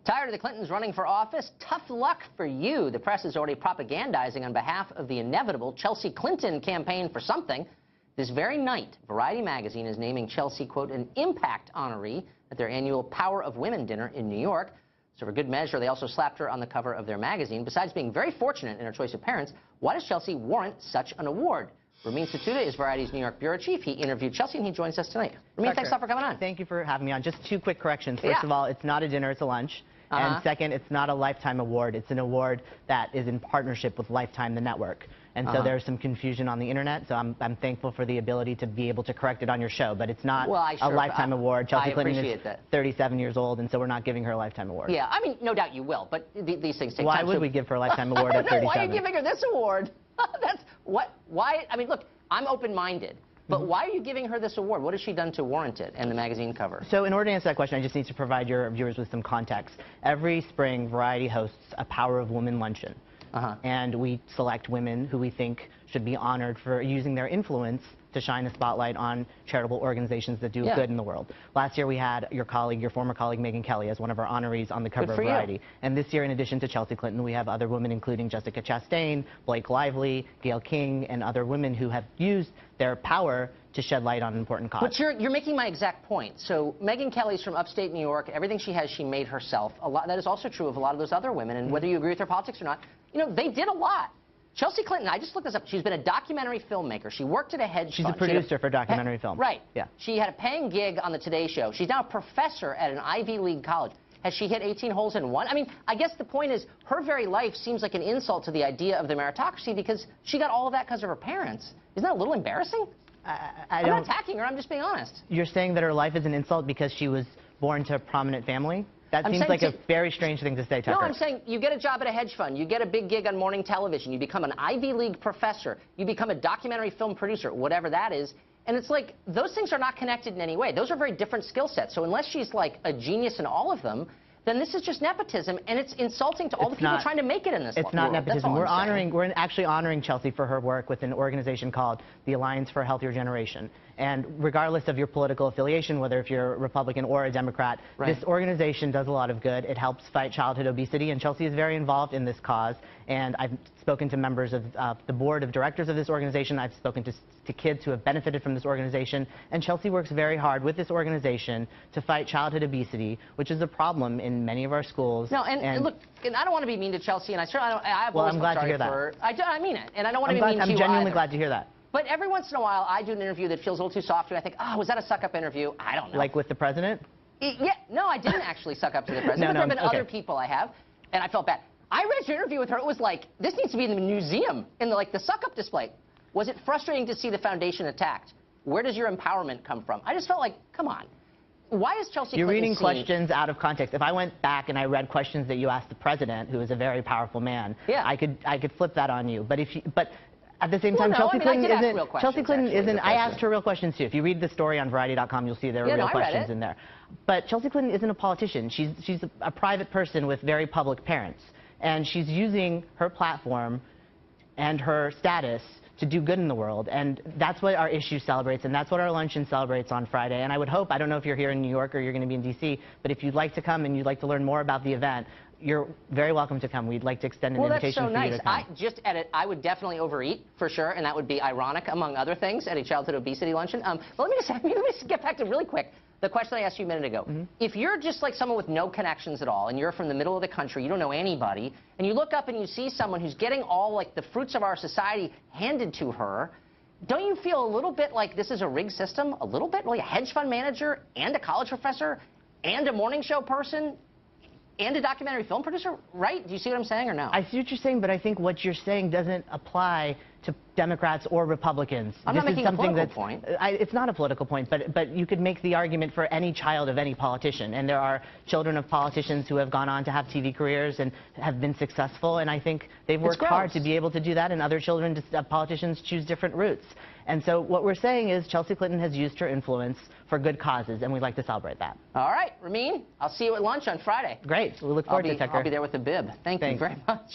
Tired of the Clintons running for office? Tough luck for you. The press is already propagandizing on behalf of the inevitable Chelsea Clinton campaign for something. This very night, Variety magazine is naming Chelsea, quote, an impact honoree at their annual Power of Women dinner in New York. So for good measure, they also slapped her on the cover of their magazine. Besides being very fortunate in her choice of parents, why does Chelsea warrant such an award? Ramin Satuda is Variety's New York bureau chief. He interviewed Chelsea, and he joins us tonight. Ramin, thanks a lot for coming on. Thank you for having me on. Just two quick corrections. First of all, it's not a dinner, it's a lunch. And second, it's not a Lifetime award. It's an award that is in partnership with Lifetime, the network. And so there's some confusion on the internet, so I'm thankful for the ability to be able to correct it on your show. But it's not a Lifetime award. Chelsea Clinton is 37 years old, and so we're not giving her a Lifetime award. Yeah, I mean, no doubt you will, but these things take time. Why would we give her a Lifetime award at 37? Why are you giving her this award? Why? I mean, look, I'm open-minded. But why are you giving her this award? What has she done to warrant it and the magazine cover? So in order to answer that question, I just need to provide your viewers with some context. Every spring, Variety hosts a Power of Women luncheon. And we select women who we think should be honored for using their influence to shine a spotlight on charitable organizations that do good in the world. Last year we had your former colleague Megyn Kelly as one of our honorees on the cover of Variety. And this year, in addition to Chelsea Clinton, we have other women including Jessica Chastain, Blake Lively, Gayle King, and other women who have used their power to shed light on an important cause. But you're making my exact point. So Megyn Kelly's from upstate New York. Everything she has, she made herself. That is also true of a lot of those other women. And whether you agree with their politics or not, you know, they did a lot. Chelsea Clinton, I just looked this up. She's been a documentary filmmaker. She worked at a hedge fund. She's a producer for documentary film. Right. Yeah. She had a paying gig on the Today Show. She's now a professor at an Ivy League college. Has she hit 18 holes in one? I mean, I guess the point is her very life seems like an insult to the idea of the meritocracy because she got all of that because of her parents. Isn't that a little embarrassing? I'm not attacking her. I'm just being honest. You're saying that her life is an insult because she was born to a prominent family? That seems like a very strange thing to say, Tucker. No, I'm saying you get a job at a hedge fund, you get a big gig on morning television, you become an Ivy League professor, you become a documentary film producer, whatever that is, and it's like those things are not connected in any way. Those are very different skill sets. So unless she's like a genius in all of them, then this is just nepotism, and it's insulting to all the people trying to make it in this world. It's not nepotism. We're actually honoring Chelsea for her work with an organization called the Alliance for a Healthier Generation. And regardless of your political affiliation, whether if you're a Republican or a Democrat, this organization does a lot of good. It helps fight childhood obesity, and Chelsea is very involved in this cause. And I've spoken to members of the board of directors of this organization. I've spoken to kids who have benefited from this organization. And Chelsea works very hard with this organization to fight childhood obesity, which is a problem in many of our schools. No, and look, and I don't want to be mean to Chelsea, and I certainly I've always I'm glad to hear that. I mean it, and I don't want to be mean to you I'm genuinely either. glad to hear that. But every once in a while, I do an interview that feels a little too soft, and I think, oh, was that a suck-up interview? I don't know. Like with the president? Yeah, no, I didn't actually suck up to the president, but there have been other people I have, and I felt bad. I read your interview with her. It was like, this needs to be in the museum, in the suck-up display. Was it frustrating to see the foundation attacked? Where does your empowerment come from? I just felt like, come on. Why is Chelsea You're Clinton reading questions out of context. If I went back and I read questions that you asked the president, who is a very powerful man, I could flip that on you. But at the same time, Chelsea Clinton isn't. I asked her real questions too. If you read the story on Variety.com, you'll see there are real questions in there. But Chelsea Clinton isn't a politician. She's a private person with very public parents, and she's using her platform and her status to do good in the world, and that's what our issue celebrates, and that's what our luncheon celebrates on Friday. And I would hope, I don't know if you're here in New York or you're going to be in D.C., but if you'd like to come and you'd like to learn more about the event, you're very welcome to come. We'd like to extend an invitation for you to come. Well, that's so nice. I would definitely overeat, for sure, and that would be ironic, among other things, at a childhood obesity luncheon. But let me just get back to really quick the question I asked you a minute ago. If you're just like someone with no connections at all, and you're from the middle of the country, you don't know anybody, and you look up and you see someone who's getting all like the fruits of our society handed to her, don't you feel a little bit like this is a rigged system? A little bit? Really, a hedge fund manager and a college professor and a morning show person and a documentary film producer, right? Do you see what I'm saying or no? I see what you're saying, but I think what you're saying doesn't apply to Democrats or Republicans. I'm not making a political point. It's not a political point, but you could make the argument for any child of any politician. And there are children of politicians who have gone on to have TV careers and have been successful, and I think they've worked hard to be able to do that, and other children, politicians choose different routes. And so what we're saying is Chelsea Clinton has used her influence for good causes, and we'd like to celebrate that. All right, Ramin, I'll see you at lunch on Friday. Great. We look forward to it, Tucker. I'll be there with the bib. Thank you very much.